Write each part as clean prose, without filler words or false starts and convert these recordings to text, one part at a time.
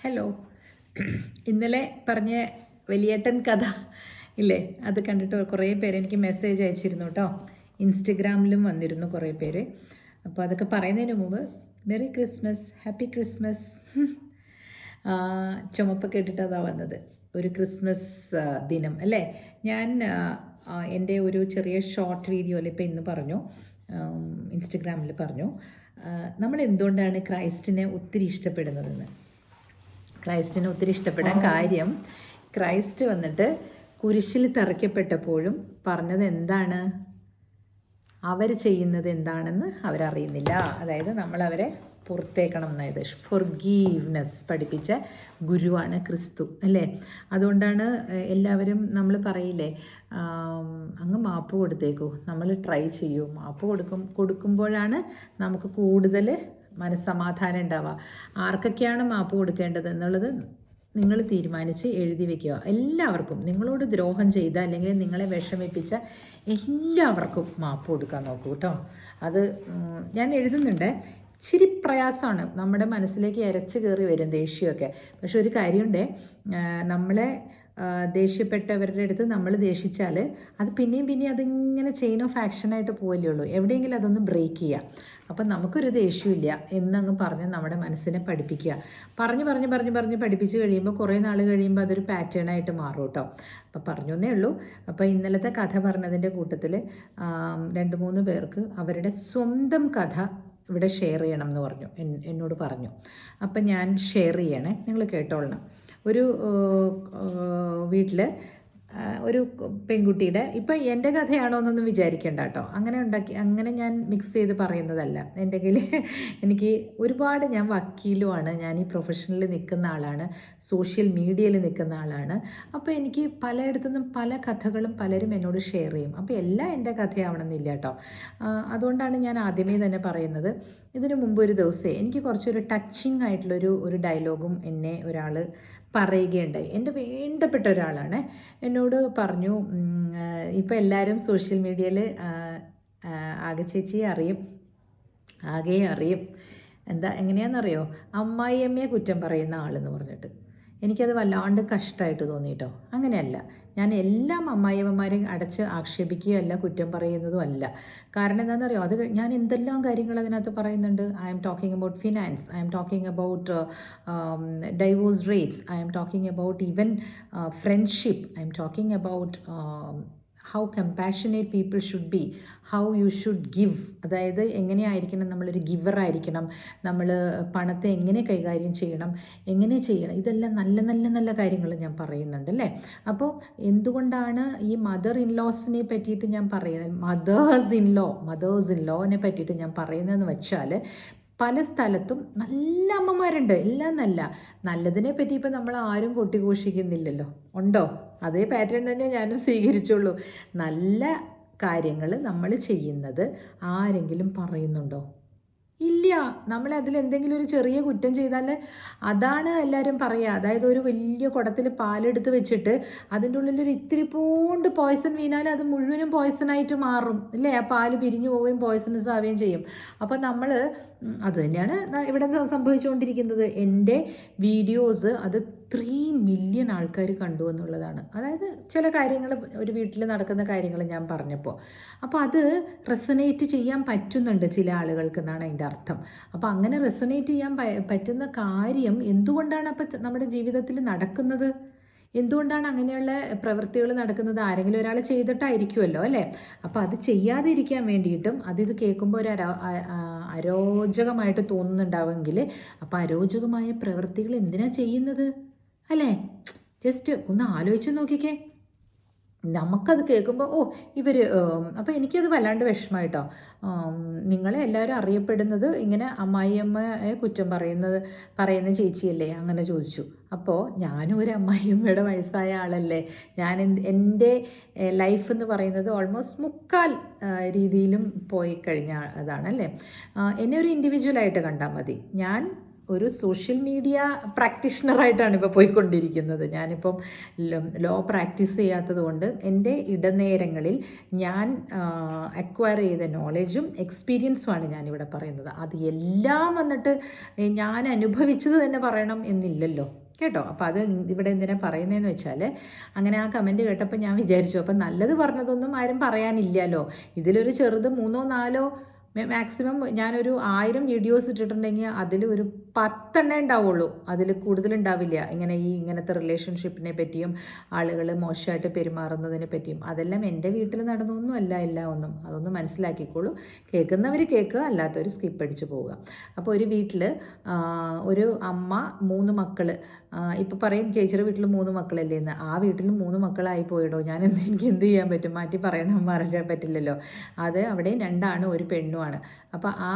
Hello. ഇന്നലെ പറഞ്ഞ വലിയേട്ടൻ കഥ ഇല്ലേ, അത് കണ്ടിട്ട് കുറേ പേര് എനിക്ക് മെസ്സേജ് അയച്ചിരുന്നു കേട്ടോ. ഇൻസ്റ്റഗ്രാമിലും വന്നിരുന്നു കുറേ പേര്. അപ്പോൾ അതൊക്കെ പറയുന്നതിന് മുമ്പ് മെറി ക്രിസ്മസ്, ഹാപ്പി ക്രിസ്മസ്. ചുമപ്പൊക്കെ ഇട്ടിട്ട് അതാ വന്നത്. ഒരു ക്രിസ്മസ് ദിനം അല്ലേ. ഞാൻ എൻ്റെ ഒരു ചെറിയ ഷോർട്ട് വീഡിയോയിൽ ഇപ്പോൾ ഇന്ന് പറഞ്ഞു, ഇൻസ്റ്റഗ്രാമിൽ പറഞ്ഞു, നമ്മൾ എന്തുകൊണ്ടാണ് ക്രൈസ്റ്റിനെ ഒത്തിരി ഇഷ്ടപ്പെടുന്നതെന്ന്. ക്രൈസ്റ്റിനെ ഒത്തിരി ഇഷ്ടപ്പെടാൻ കാര്യം, ക്രൈസ്റ്റ് വന്നിട്ട് കുരിശിൽ തറയ്ക്കപ്പെട്ടപ്പോഴും പറഞ്ഞത് എന്താണ്? അവർ ചെയ്യുന്നത് എന്താണെന്ന് അവരറിയുന്നില്ല. അതായത് നമ്മളവരെ പുറത്തേക്കണം എന്നായത് ഫൊർഗീവ്നെസ് പഠിപ്പിച്ച ഗുരുവാണ് ക്രിസ്തു അല്ലേ. അതുകൊണ്ടാണ് എല്ലാവരും നമ്മൾ പറയില്ലേ, അങ്ങ് മാപ്പ് കൊടുത്തേക്കൂ, നമ്മൾ ട്രൈ ചെയ്യൂ. മാപ്പ് കൊടുക്കുമ്പോഴാണ് നമുക്ക് കൂടുതൽ മനസ്സമാധാനം ഉണ്ടാവുക. ആർക്കൊക്കെയാണ് മാപ്പ് കൊടുക്കേണ്ടത് എന്നുള്ളത് നിങ്ങൾ തീരുമാനിച്ച് എഴുതി വയ്ക്കുക. എല്ലാവർക്കും, നിങ്ങളോട് ദ്രോഹം ചെയ്ത അല്ലെങ്കിൽ നിങ്ങളെ വിഷമിപ്പിച്ച എല്ലാവർക്കും മാപ്പ് കൊടുക്കാൻ നോക്കൂ കേട്ടോ. അത് ഞാൻ എഴുതുന്നുണ്ട്. ഇച്ചിരി പ്രയാസമാണ്, നമ്മുടെ മനസ്സിലേക്ക് ഇരച്ച് കയറി വരും ദേഷ്യമൊക്കെ. പക്ഷെ ഒരു കാര്യമുണ്ട്, നമ്മളെ ദേഷ്യപ്പെട്ടവരുടെ അടുത്ത് നമ്മൾ ദേഷിച്ചാൽ അത് പിന്നെയും അതിങ്ങനെ ചെയിൻ ഓഫ് ആക്ഷനായിട്ട് പോവല്ലേ ഉള്ളൂ. എവിടെയെങ്കിലും അതൊന്ന് ബ്രേക്ക് ചെയ്യുക. അപ്പം നമുക്കൊരു ദേഷ്യമില്ല എന്നങ്ങ് പറഞ്ഞ് നമ്മുടെ മനസ്സിനെ പഠിപ്പിക്കുക. പറഞ്ഞ് പഠിപ്പിച്ച് കഴിയുമ്പോൾ കുറേ നാൾ കഴിയുമ്പോൾ അതൊരു പാറ്റേണായിട്ട് മാറും കേട്ടോ. അപ്പം പറഞ്ഞേ ഉള്ളൂ. അപ്പോൾ ഇന്നലത്തെ കഥ പറഞ്ഞതിൻ്റെ കൂട്ടത്തിൽ 2-3 പേർക്ക് അവരുടെ സ്വന്തം കഥ ഇവിടെ ഷെയർ ചെയ്യണം എന്ന് പറഞ്ഞു, എന്നോട് പറഞ്ഞു. അപ്പം ഞാൻ ഷെയർ ചെയ്യണേ, നിങ്ങൾ കേട്ടോളണം. ഒരു വീട്ടിൽ ഒരു പെൺകുട്ടിയുടെ, ഇപ്പം എൻ്റെ കഥയാണോ എന്നൊന്നും വിചാരിക്കേണ്ട കേട്ടോ. അങ്ങനെ ഞാൻ മിക്സ് ചെയ്ത് പറയുന്നതല്ല. എൻ്റെ കയ്യിൽ എനിക്ക് ഒരുപാട്, ഞാൻ വക്കീലുമാണ്, ഞാൻ ഈ പ്രൊഫഷനിൽ നിൽക്കുന്ന ആളാണ്, സോഷ്യൽ മീഡിയയിൽ നിൽക്കുന്ന ആളാണ്. അപ്പോൾ എനിക്ക് പലയിടത്തുനിന്നും പല കഥകളും പലരും എന്നോട് ഷെയർ ചെയ്യും. അപ്പോൾ എല്ലാം എൻ്റെ കഥയാവണമെന്നില്ല കേട്ടോ. അതുകൊണ്ടാണ് ഞാൻ ആദ്യമേ തന്നെ പറയുന്നത്. ഇതിനു മുമ്പ് ഒരു ദിവസം എനിക്ക് കുറച്ചൊരു ടച്ചിങ് ആയിട്ടുള്ളൊരു ഡയലോഗും എന്നെ ഒരാൾ പറയുകയുണ്ടായി. എൻ്റെ വേണ്ടപ്പെട്ട ഒരാളാണ്. എന്നോട് പറഞ്ഞു, ഇപ്പോൾ എല്ലാവരും സോഷ്യൽ മീഡിയയിൽ ആകെ ചേച്ചിയെ അറിയും, ആകെ അറിയും, എങ്ങനെയാണെന്നറിയോ, അമ്മായിയമ്മയെ കുറ്റം പറയുന്ന ആളെന്ന് പറഞ്ഞിട്ട്. എനിക്കത് വല്ലാണ്ട് കഷ്ടമായിട്ട് തോന്നിയിട്ടോ. അങ്ങനെയല്ല, ഞാൻ എല്ലാ അമ്മായിയമ്മമാരെയും അടച്ച് ആക്ഷേപിക്കുകയല്ല, കുറ്റം പറയുന്നതും അല്ല. കാരണം എന്താണെന്നറിയോ, അത് ഞാൻ എന്തെല്ലാം കാര്യങ്ങൾ അതിനകത്ത് പറയുന്നുണ്ട്. I am talking about finance, I am talking about divorce rates, I am talking about even friendship, I am talking about how compassionate people should be, how you should give. അതായത് എങ്ങനെയായിരിക്കണം നമ്മളൊരു ഗിവറായിരിക്കണം, നമ്മൾ പണത്തെ എങ്ങനെ കൈകാര്യം ചെയ്യണം, എങ്ങനെ ചെയ്യണം, ഇതെല്ലാം നല്ല നല്ല നല്ല കാര്യങ്ങൾ ഞാൻ പറയുന്നുണ്ട് അല്ലേ. അപ്പോൾ എന്തുകൊണ്ടാണ് ഈ മദർ ഇൻലോസിനെ പറ്റിയിട്ട് ഞാൻ പറയുന്നത്, മദേഴ്സ് ഇൻലോനെ പറ്റിയിട്ട് ഞാൻ പറയുന്നതെന്ന് വെച്ചാൽ, പല സ്ഥലത്തും നല്ല അമ്മമാരുണ്ട്, എല്ലാം നല്ലതിനെ പറ്റി ഇപ്പം നമ്മൾ ആരും കൊട്ടിഘോഷിക്കുന്നില്ലല്ലോ. ഉണ്ടോ? അതേ പാറ്റേൺ തന്നെ ഞാനും സ്വീകരിച്ചുള്ളൂ. നല്ല കാര്യങ്ങൾ നമ്മൾ ചെയ്യുന്നത് ആരെങ്കിലും പറയുന്നുണ്ടോ? ഇല്ല. നമ്മൾ അതിലെന്തെങ്കിലും ഒരു ചെറിയ കുറ്റം ചെയ്താൽ അതാണ് എല്ലാവരും പറയുക. അതായത് ഒരു വലിയ കുടത്തിൽ പാലെടുത്ത് വെച്ചിട്ട് അതിൻ്റെ ഉള്ളിലൊരു ഇത്തിരി പോണ്ട് പോയ്സൺ വീണാൽ അത് മുഴുവനും പോയ്സണായിട്ട് മാറും അല്ലേ. ആ പാല് പിരിഞ്ഞു പോവുകയും പോയ്സണസ് ആവുകയും ചെയ്യും. അപ്പം നമ്മൾ അത് തന്നെയാണ് ഇവിടെ സംഭവിച്ചുകൊണ്ടിരിക്കുന്നത്. എൻ്റെ വീഡിയോസ് അത് 3 മില്യൺ ആൾക്കാർ കണ്ടു എന്നുള്ളതാണ്. അതായത് ചില കാര്യങ്ങൾ, ഒരു വീട്ടിൽ നടക്കുന്ന കാര്യങ്ങൾ ഞാൻ പറഞ്ഞപ്പോൾ, അപ്പോൾ അത് റെസൊനേറ്റ് ചെയ്യാൻ പറ്റുന്നുണ്ട് ചില ആളുകൾക്ക് എന്നാണ് അതിൻ്റെ അർത്ഥം. അപ്പോൾ അങ്ങനെ റെസൊനേറ്റ് ചെയ്യാൻ പറ്റുന്ന കാര്യം എന്തുകൊണ്ടാണ് അപ്പം നമ്മുടെ ജീവിതത്തിൽ നടക്കുന്നത്? എന്തുകൊണ്ടാണ് അങ്ങനെയുള്ള പ്രവൃത്തികൾ നടക്കുന്നത്? ആരെങ്കിലും ഒരാൾ ചെയ്തിട്ടായിരിക്കുമല്ലോ അല്ലേ. അപ്പോൾ അത് ചെയ്യാതിരിക്കാൻ വേണ്ടിയിട്ടും, ഇത് കേൾക്കുമ്പോൾ ഒരു അരോചകമായിട്ട് തോന്നുന്നുണ്ടാവുമെങ്കിൽ, അപ്പോൾ അരോചകമായ പ്രവൃത്തികൾ എന്തിനാണ് ചെയ്യുന്നത് അല്ലേ? ജസ്റ്റ് ഒന്ന് ആലോചിച്ച് നോക്കിക്കേ. നമുക്കത് കേൾക്കുമ്പോൾ അപ്പോൾ എനിക്കത് വല്ലാണ്ട് വിഷമമായിട്ടോ. നിങ്ങളെ എല്ലാവരും അറിയപ്പെടുന്നത് ഇങ്ങനെ അമ്മായിയമ്മയെ കുറ്റം പറയുന്ന ചേച്ചിയല്ലേ, അങ്ങനെ ചോദിച്ചു. അപ്പോൾ ഞാനും ഒരു അമ്മായിയമ്മയുടെ വയസ്സായ ആളല്ലേ. ഞാൻ എൻ്റെ ലൈഫ് എന്ന് പറയുന്നത് ഓൾമോസ്റ്റ് 3/4 രീതിയിലും പോയി കഴിഞ്ഞ അതാണല്ലേ. എന്നെ ഒരു ഇൻഡിവിജ്വലായിട്ട് കണ്ടാൽ മതി. ഞാൻ ഒരു സോഷ്യൽ മീഡിയ പ്രാക്ടീഷണറായിട്ടാണ് ഇപ്പോൾ പോയിക്കൊണ്ടിരിക്കുന്നത്. ഞാനിപ്പം ലോ പ്രാക്ടീസ് ചെയ്യാത്തത് കൊണ്ട് എൻ്റെ ഇടനേരങ്ങളിൽ ഞാൻ അക്വയർ ചെയ്ത നോളജും എക്സ്പീരിയൻസുമാണ് ഞാനിവിടെ പറയുന്നത്. അത് എല്ലാം വന്നിട്ട് ഞാൻ അനുഭവിച്ചത് തന്നെ പറയണം എന്നില്ലല്ലോ കേട്ടോ. അപ്പോൾ അത് ഇവിടെ എന്തിനാണ് പറയുന്നതെന്ന് വെച്ചാൽ, അങ്ങനെ ആ കമൻറ്റ് കേട്ടപ്പോൾ ഞാൻ വിചാരിച്ചു, അപ്പം നല്ലത് പറഞ്ഞതൊന്നും ആരും പറയാനില്ലല്ലോ, ഇതിലൊരു ചെറുത് 3 4 മാക്സിമം ഞാനൊരു 1000 വീഡിയോസ് ഇട്ടിട്ടുണ്ടെങ്കിൽ അതിൽ ഒരു 10 ഉണ്ടാവുള്ളൂ, അതിൽ കൂടുതലുണ്ടാവില്ല ഇങ്ങനത്തെ റിലേഷൻഷിപ്പിനെ പറ്റിയും ആളുകൾ മോശമായിട്ട് പെരുമാറുന്നതിനെ പറ്റിയും. അതെല്ലാം എൻ്റെ വീട്ടിൽ നടന്നൊന്നുമല്ല എല്ലാം ഒന്നും. അതൊന്നും മനസ്സിലാക്കിക്കോളൂ. കേൾക്കുന്നവർ കേൾക്കുക, അല്ലാത്തവർ സ്കിപ്പ് അടിച്ച് പോവുക. അപ്പോൾ ഒരു വീട്ടിൽ ഒരു അമ്മ 3 മക്കൾ, ഇപ്പോൾ പറയും ചേച്ചിയുടെ വീട്ടിൽ 3 മക്കളല്ലേ എന്ന്. ആ വീട്ടിൽ 3 മക്കളായി പോയിടോ, എനിക്ക് എന്ത് ചെയ്യാൻ പറ്റും? മാറ്റി പറയണം, മാറാൻ പറ്റില്ലല്ലോ. അത് അവിടെ 2 ആണും 1 പെണ്ണുമാണ്. അപ്പോൾ ആ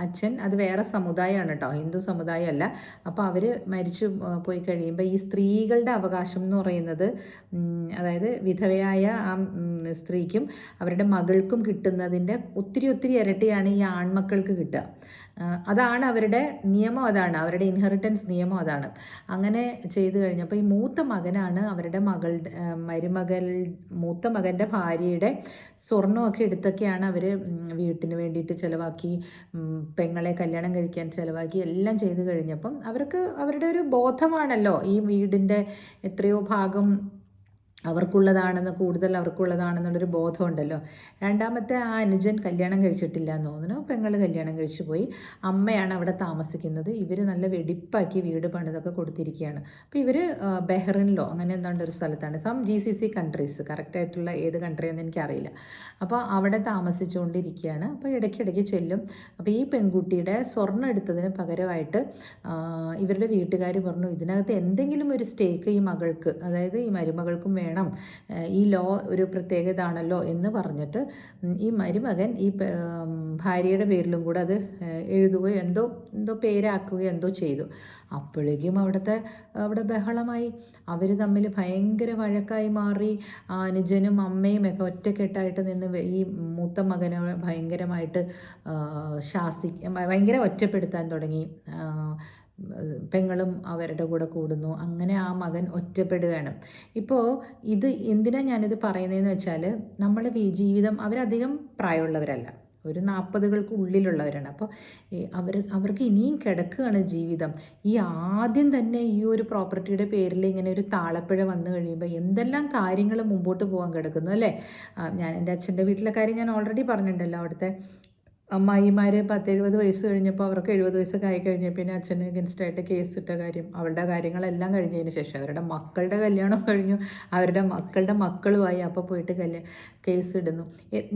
അച്ഛൻ, അത് വേറെ സമുദായമാണ് കേട്ടോ, ഹിന്ദു സമുദായമല്ല. അപ്പോൾ അവർ മരിച്ചു പോയി കഴിയുമ്പോൾ ഈ സ്ത്രീകളുടെ അവകാശം എന്ന് പറയുന്നത്, അതായത് വിധവയായ ആ സ്ത്രീക്കും അവരുടെ മകൾക്കും കിട്ടുന്നതിൻ്റെ ഒത്തിരി ഇരട്ടിയാണ് ഈ ആൺമക്കൾക്ക് കിട്ടുക. അതാണ് അവരുടെ നിയമം, അതാണ് അവരുടെ ഇൻഹെറിറ്റൻസ് നിയമം, അതാണ്. അങ്ങനെ ചെയ്തു കഴിഞ്ഞപ്പോൾ ഈ മൂത്ത മകനാണ് അവരുടെ മൂത്ത മകൻ്റെ ഭാര്യയുടെ സ്വർണ്ണമൊക്കെ എടുത്തൊക്കെയാണ് അവർ വീട്ടിന് വേണ്ടിയിട്ട് ചിലവാക്കി, പെങ്ങളെ കല്യാണം കഴിക്കാൻ ചിലവാക്കി, എല്ലാം ചെയ്തു കഴിഞ്ഞപ്പം അവർക്ക് അവരുടെ ഒരു ബോധമാണല്ലോ, ഈ വീടിൻ്റെ എത്രയോ ഭാഗം കൂടുതൽ അവർക്കുള്ളതാണെന്നുള്ളൊരു ബോധമുണ്ടല്ലോ. രണ്ടാമത്തെ ആ അനുജൻ കല്യാണം കഴിച്ചിട്ടില്ല എന്ന് തോന്നുന്നു, പെങ്ങൾ കല്യാണം കഴിച്ചു പോയി. അമ്മയാണ് അവിടെ താമസിക്കുന്നത്. ഇവർ നല്ല വെടിപ്പാക്കി വീട് പണിതൊക്കെ കൊടുത്തിരിക്കുകയാണ്. അപ്പോൾ ഇവർ ബഹ്റിനിലോ അങ്ങനെ എന്താണ്ട് ഒരു സ്ഥലത്താണ്, GCC കൺട്രീസ്, കറക്റ്റായിട്ടുള്ള ഏത് കൺട്രിയെന്ന് എനിക്കറിയില്ല. അപ്പോൾ അവിടെ താമസിച്ചുകൊണ്ടിരിക്കുകയാണ്. അപ്പോൾ ഇടയ്ക്കിടയ്ക്ക് ചെല്ലും. അപ്പോൾ ഈ പെൺകുട്ടിയുടെ സ്വർണ്ണം എടുത്തതിന് പകരമായിട്ട് ഇവരുടെ വീട്ടുകാർ പറഞ്ഞു, ഇതിനകത്ത് എന്തെങ്കിലും ഒരു സ്റ്റേക്ക് ഈ മകൾക്ക്, അതായത് ഈ മരുമകൾക്കും വേണം, ഈ ലോ ഒരു പ്രത്യേകത ആണല്ലോ എന്ന് പറഞ്ഞിട്ട് ഈ മരുമകൻ ഈ ഭാര്യയുടെ പേരിലും കൂടെ അത് എഴുതുകയോ എന്തോ പേരാക്കുകയോ എന്തോ ചെയ്തു. അപ്പോഴേക്കും അവിടെ ബഹളമായി. അവർ തമ്മിൽ ഭയങ്കര വഴക്കായി മാറി. അനുജനും അമ്മയും ഒക്കെ ഒറ്റക്കെട്ടായിട്ട് നിന്ന് ഈ മൂത്ത മകനെ ഭയങ്കരമായിട്ട് ഭയങ്കര ഒറ്റപ്പെടുത്താൻ തുടങ്ങി. പെങ്ങളും അവരുടെ കൂടെ കൂടുന്നു. അങ്ങനെ ആ മകൻ ഒറ്റപ്പെടുകയാണ്. ഇപ്പോൾ ഇത് എന്തിനാണ് ഞാനിത് പറയുന്നതെന്ന് വെച്ചാൽ, നമ്മുടെ ജീവിതം, അവരധികം പ്രായമുള്ളവരല്ല, ഒരു 40കൾക്ക് ഉള്ളിലുള്ളവരാണ്. അപ്പോൾ അവർക്ക് ഇനിയും കിടക്കുകയാണ് ജീവിതം. ഈ ആദ്യം തന്നെ ഈ ഒരു പ്രോപ്പർട്ടിയുടെ പേരിൽ ഇങ്ങനെ ഒരു താളപ്പിഴ വന്നു കഴിയുമ്പോൾ എന്തെല്ലാം കാര്യങ്ങൾ മുമ്പോട്ട് പോകാൻ കിടക്കുന്നു അല്ലേ. എൻ്റെ അച്ഛൻ്റെ വീട്ടിലെ കാര്യം ഞാൻ ഓൾറെഡി പറഞ്ഞിട്ടുണ്ടല്ലോ. അവിടുത്തെ അമ്മായിമാർ 10-70 വയസ്സ് കഴിഞ്ഞപ്പോൾ, അവർക്ക് 70 വയസ്സൊക്കെ ആയി കഴിഞ്ഞപ്പോൾ പിന്നെ അച്ഛന് അഗൻസ്റ്റായിട്ട് കേസ് ഇട്ട കാര്യം, അവരുടെ കാര്യങ്ങളെല്ലാം കഴിഞ്ഞതിന് ശേഷം അവരുടെ മക്കളുടെ കല്യാണം കഴിഞ്ഞു, അവരുടെ മക്കളുടെ മക്കളുമായി, അപ്പോൾ പോയിട്ട് കേസ് ഇടുന്നു.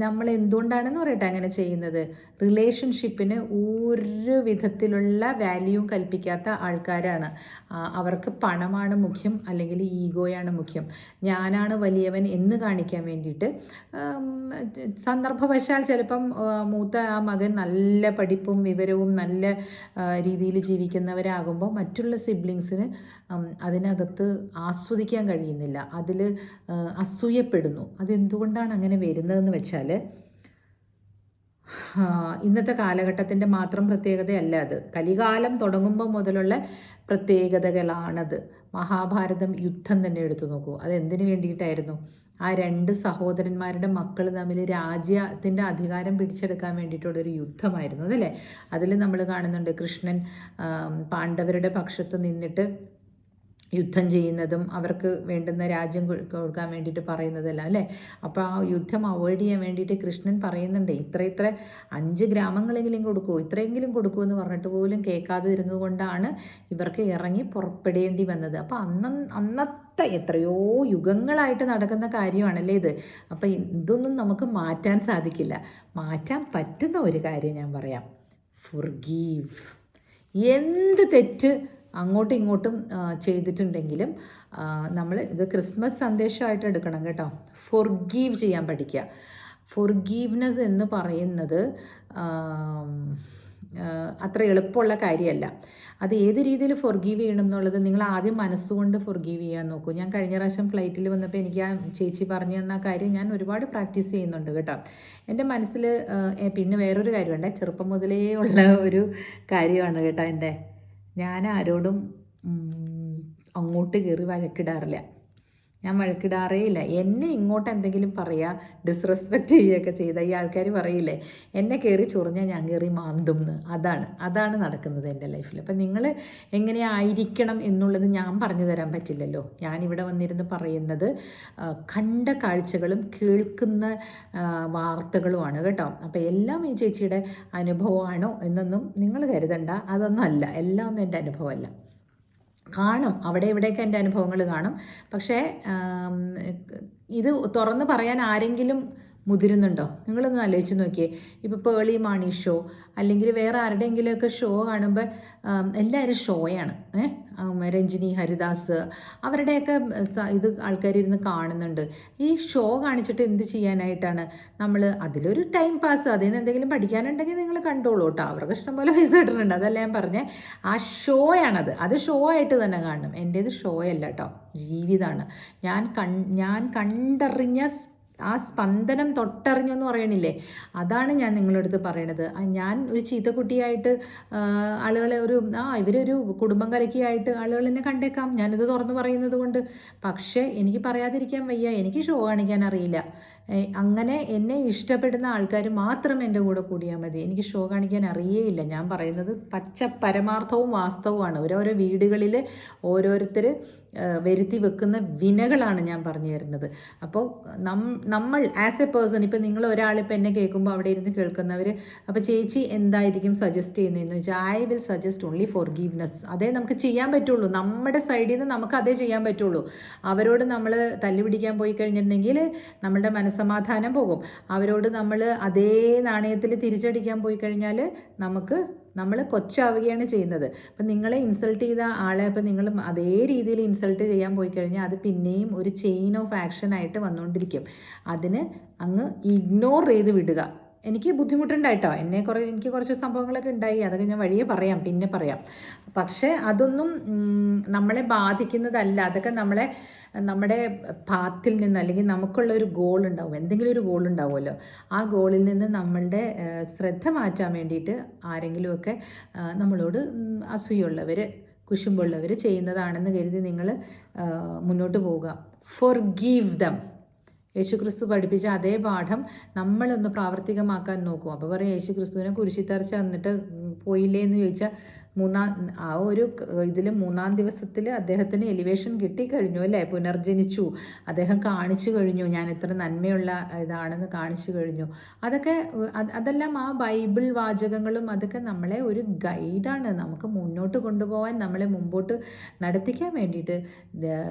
നമ്മൾ എന്തുകൊണ്ടാണെന്ന് പറയട്ടെ അങ്ങനെ ചെയ്യുന്നത്? റിലേഷൻഷിപ്പിന് ഒരു വിധത്തിലുള്ള വാല്യൂവും കൽപ്പിക്കാത്ത ആൾക്കാരാണ്. അവർക്ക് പണമാണ് മുഖ്യം, അല്ലെങ്കിൽ ഈഗോയാണ് മുഖ്യം, ഞാനാണ് വലിയവൻ എന്ന് കാണിക്കാൻ വേണ്ടിയിട്ട്. സന്ദർഭവശാൽ ചിലപ്പം മൂത്ത ആ മകൻ നല്ല പഠിപ്പും വിവരവും നല്ല രീതിയിൽ ജീവിക്കുന്നവരാകുമ്പോൾ മറ്റുള്ള സിബ്ലിങ്സിന് അതിനകത്ത് ആസ്വദിക്കാൻ കഴിയുന്നില്ല, അതിൽ അസൂയപ്പെടുന്നു. അതെന്തുകൊണ്ടാണ് അങ്ങനെ വരുന്നതെന്ന് വെച്ചാൽ, ഇന്നത്തെ കാലഘട്ടത്തിൻ്റെ മാത്രം പ്രത്യേകതയല്ല അത്, കലികാലം തുടങ്ങുമ്പോൾ മുതലുള്ള പ്രത്യേകതകളാണത്. മഹാഭാരതം യുദ്ധം തന്നെ എടുത്തു നോക്കൂ, അതെന്തിനു വേണ്ടിയിട്ടായിരുന്നു? ആ 2 സഹോദരന്മാരുടെ മക്കൾ തമ്മിൽ രാജ്യത്തിൻ്റെ അധികാരം പിടിച്ചെടുക്കാൻ വേണ്ടിയിട്ടുള്ളൊരു യുദ്ധമായിരുന്നു അതല്ലേ. അതിൽ നമ്മൾ കാണുന്നുണ്ട് കൃഷ്ണൻ പാണ്ഡവരുടെ പക്ഷത്ത് നിന്നിട്ട് യുദ്ധം ചെയ്യുന്നതും അവർക്ക് വേണ്ടുന്ന രാജ്യം കൊടുക്കാൻ വേണ്ടിയിട്ട് പറയുന്നതെല്ലാം അല്ലേ. അപ്പോൾ ആ യുദ്ധം അവോയ്ഡ് ചെയ്യാൻ വേണ്ടിയിട്ട് കൃഷ്ണൻ പറയുന്നുണ്ട്, ഇത്ര 5 ഗ്രാമങ്ങളെങ്കിലും കൊടുക്കൂ, ഇത്രയെങ്കിലും കൊടുക്കൂ എന്ന് പറഞ്ഞിട്ട് പോലും കേൾക്കാതെ ഇരുന്നത് കൊണ്ടാണ് ഇവർക്ക് ഇറങ്ങി പുറപ്പെടേണ്ടി വന്നത്. അപ്പോൾ അന്നത്തെ എത്രയോ യുഗങ്ങളായിട്ട് നടക്കുന്ന കാര്യമാണല്ലേ ഇത്. അപ്പോൾ ഇതൊന്നും നമുക്ക് മാറ്റാൻ സാധിക്കില്ല. മാറ്റാൻ പറ്റുന്ന ഒരു കാര്യം ഞാൻ പറയാം, ഫൊർഗീവ്. എന്ത് തെറ്റ് അങ്ങോട്ടും ഇങ്ങോട്ടും ചെയ്തിട്ടുണ്ടെങ്കിലും നമ്മൾ ഇത് ക്രിസ്മസ് സന്ദേശമായിട്ട് എടുക്കണം കേട്ടോ. ഫൊർഗീവ് ചെയ്യാൻ പഠിക്കുക. ഫൊർഗീവ്നെസ് എന്ന് പറയുന്നത് അത്ര എളുപ്പമുള്ള കാര്യമല്ല. അത് ഏത് രീതിയിൽ ഫൊർഗീവ് ചെയ്യണം എന്നുള്ളത് നിങ്ങൾ ആദ്യം മനസ്സുകൊണ്ട് ഫൊർഗീവ് ചെയ്യാൻ നോക്കൂ. ഞാൻ കഴിഞ്ഞ പ്രാവശ്യം ഫ്ലൈറ്റിൽ വന്നപ്പോൾ എനിക്ക് ആ ചേച്ചി പറഞ്ഞു തന്ന കാര്യം ഞാൻ ഒരുപാട് പ്രാക്ടീസ് ചെയ്യുന്നുണ്ട് കേട്ടോ. എൻ്റെ മനസ്സിൽ പിന്നെ വേറൊരു കാര്യമുണ്ട്, ചെറുപ്പം മുതലേ ഉള്ള ഒരു കാര്യമാണ് കേട്ടോ ഞാൻ ആരോടും അങ്ങോട്ട് കയറി വഴക്കിടാറില്ല. ഞാൻ വഴക്കിടാറേ ഇല്ല. എന്നെ ഇങ്ങോട്ട് എന്തെങ്കിലും പറയുക, ഡിസ്റെസ്പെക്റ്റ് ചെയ്യുകയൊക്കെ ചെയ്താൽ ഈ ആൾക്കാർ പറയില്ലേ എന്നെ കയറി ചൊറിഞ്ഞാൽ ഞാൻ കയറി മാന്തും എന്ന്. അതാണ് നടക്കുന്നത് എൻ്റെ ലൈഫിൽ. അപ്പം നിങ്ങൾ എങ്ങനെയായിരിക്കണം എന്നുള്ളത് ഞാൻ പറഞ്ഞു തരാൻ പറ്റില്ലല്ലോ. ഞാനിവിടെ വന്നിരുന്ന് പറയുന്നത് കണ്ട കാഴ്ചകളും കേൾക്കുന്ന വാർത്തകളുമാണ് കേട്ടോ. അപ്പോൾ എല്ലാം ഈ ചേച്ചിയുടെ അനുഭവമാണോ എന്നൊന്നും നിങ്ങൾ കരുതണ്ട. അതൊന്നും അല്ല, എല്ലാം ഒന്നും എൻ്റെ അനുഭവമല്ല. കാണും, അവിടെ ഇവിടെയൊക്കെ എൻ്റെ അനുഭവങ്ങൾ കാണും. പക്ഷേ ഇത് തുറന്ന് പറയാൻ ആരെങ്കിലും മുതിരുന്നുണ്ടോ? നിങ്ങളൊന്ന് ആലോചിച്ച് നോക്കിയേ. ഇപ്പോൾ പേളി മാണി ഷോ അല്ലെങ്കിൽ വേറെ ആരുടെയെങ്കിലുമൊക്കെ ഷോ കാണുമ്പോൾ എല്ലാവരും ഷോയാണ്. രഞ്ജിനി ഹരിദാസ് അവരുടെയൊക്കെ ഇത് ആൾക്കാരിരുന്ന് കാണുന്നുണ്ട്. ഈ ഷോ കാണിച്ചിട്ട് എന്ത് ചെയ്യാനായിട്ടാണ്? നമ്മൾ അതിലൊരു ടൈം പാസ്, അതിൽ നിന്ന് എന്തെങ്കിലും പഠിക്കാനുണ്ടെങ്കിൽ നിങ്ങൾ കണ്ടോളൂ കേട്ടോ. അവർക്ക് ഇഷ്ടം പോലെ പൈസ കിട്ടുന്നുണ്ട്, അതല്ല ഞാൻ പറഞ്ഞേ. ആ ഷോയാണത്, അത് ഷോ ആയിട്ട് തന്നെ കാണണം. എൻ്റേത് ഷോ അല്ല കേട്ടോ, ജീവിതമാണ്. ഞാൻ കണ്ടറിഞ്ഞ ആ സ്പന്ദനം തൊട്ടറിഞ്ഞു എന്ന് പറയണില്ലേ, അതാണ് ഞാൻ നിങ്ങളടുത്ത് പറയണത്. ഞാൻ ഒരു ചീത്തക്കുട്ടിയായിട്ട് ആളുകളെ ഇവരൊരു കുടുംബം കലക്കിയായിട്ട് ആളുകൾ എന്നെ കണ്ടേക്കാം, ഞാനിത് തുറന്ന് പറയുന്നത് കൊണ്ട്. പക്ഷേ എനിക്ക് പറയാതിരിക്കാൻ വയ്യ, എനിക്ക് ഷോ കാണിക്കാൻ അറിയില്ല. അങ്ങനെ എന്നെ ഇഷ്ടപ്പെടുന്ന ആൾക്കാർ മാത്രം എൻ്റെ കൂടെ കൂടിയാൽ മതി. എനിക്ക് ഷോ കാണിക്കാൻ അറിയേയില്ല. ഞാൻ പറയുന്നത് പച്ച പരമാർത്ഥവും വാസ്തവമാണ്. ഓരോരോ വീടുകളിൽ ഓരോരുത്തർ വരുത്തി വെക്കുന്ന വിനകളാണ് ഞാൻ പറഞ്ഞു തരുന്നത്. അപ്പോൾ നമ്മൾ ആസ് എ പേഴ്സൺ, ഇപ്പം നിങ്ങൾ ഒരാളിപ്പോൾ എന്നെ കേൾക്കുമ്പോൾ അവിടെ ഇരുന്ന് കേൾക്കുന്നവർ, അപ്പോൾ ചേച്ചി എന്തായിരിക്കും സജസ്റ്റ് ചെയ്യുന്നതെന്ന് വെച്ചാൽ, I will suggest only forgiveness. അതേ നമുക്ക് ചെയ്യാൻ പറ്റുള്ളൂ. നമ്മുടെ സൈഡിൽ നിന്ന് നമുക്ക് അതേ ചെയ്യാൻ പറ്റുള്ളൂ. അവരോട് നമ്മൾ തല്ലുപിടിക്കാൻ പോയി കഴിഞ്ഞിട്ടുണ്ടെങ്കിൽ നമ്മളുടെ മനസ്സമാധാനം പോകും. അവരോട് നമ്മൾ അതേ നാണയത്തിൽ തിരിച്ചടിക്കാൻ പോയി കഴിഞ്ഞാൽ നമ്മൾ കൊച്ചാവുകയാണ് ചെയ്യുന്നത്. അപ്പം നിങ്ങളെ ഇൻസൾട്ട് ചെയ്ത ആളെ അപ്പം നിങ്ങൾ അതേ രീതിയിൽ ഇൻസൾട്ട് ചെയ്യാൻ പോയി കഴിഞ്ഞാൽ അത് പിന്നെയും ഒരു ചെയിൻ ഓഫ് ആക്ഷനായിട്ട് വന്നുകൊണ്ടിരിക്കും. അതിന് അങ്ങ് ഇഗ്നോർ ചെയ്ത് വിടുക. എനിക്ക് ബുദ്ധിമുട്ടുണ്ടായിട്ടോ, എനിക്ക് കുറച്ച് സംഭവങ്ങളൊക്കെ ഉണ്ടായി, അതൊക്കെ ഞാൻ വഴിയെ പറയാം, പിന്നെ പറയാം. പക്ഷേ അതൊന്നും നമ്മളെ ബാധിക്കുന്നതല്ല. അതൊക്കെ നമ്മുടെ പാത്തിൽ നിന്ന്, അല്ലെങ്കിൽ നമുക്കുള്ള ഒരു ഗോൾ ഉണ്ടാവും, എന്തെങ്കിലും ഒരു ഗോൾ ഉണ്ടാവുമല്ലോ. ആ ഗോളിൽ നിന്ന് നമ്മളുടെ ശ്രദ്ധ മാറ്റാൻ വേണ്ടിയിട്ട് ആരെങ്കിലുമൊക്കെ നമ്മളോട് അസൂയുള്ളവർ, കുശുമ്പുള്ളവർ ചെയ്യുന്നതാണെന്ന് കരുതി നിങ്ങൾ മുന്നോട്ട് പോവുക. ഫോർഗീവ് ദം. യേശുക്രിസ്തു പഠിപ്പിച്ച അതേ പാഠം നമ്മളൊന്ന് പ്രാവർത്തികമാക്കാൻ നോക്കും. അപ്പോൾ പറയും, യേശുക്രിസ്തുവിനെ കുരിശിൽ തറച്ച് തന്നിട്ട് പോയില്ലേ എന്ന് ചോദിച്ചാൽ ഇതിൽ 3-ാം ദിവസത്തിൽ അദ്ദേഹത്തിന് എലിവേഷൻ കിട്ടിക്കഴിഞ്ഞു അല്ലേ, പുനർജനിച്ചു, അദ്ദേഹം കാണിച്ചു കഴിഞ്ഞു, ഞാൻ ഇത്ര നന്മയുള്ള ഇതാണെന്ന് കാണിച്ചു കഴിഞ്ഞു. അതെല്ലാം ആ ബൈബിൾ വാചകങ്ങളും അതൊക്കെ നമ്മളെ ഒരു ഗൈഡാണ്, നമുക്ക് മുന്നോട്ട് കൊണ്ടുപോകാൻ, നമ്മളെ മുമ്പോട്ട് നടത്തിക്കാൻ വേണ്ടിയിട്ട്.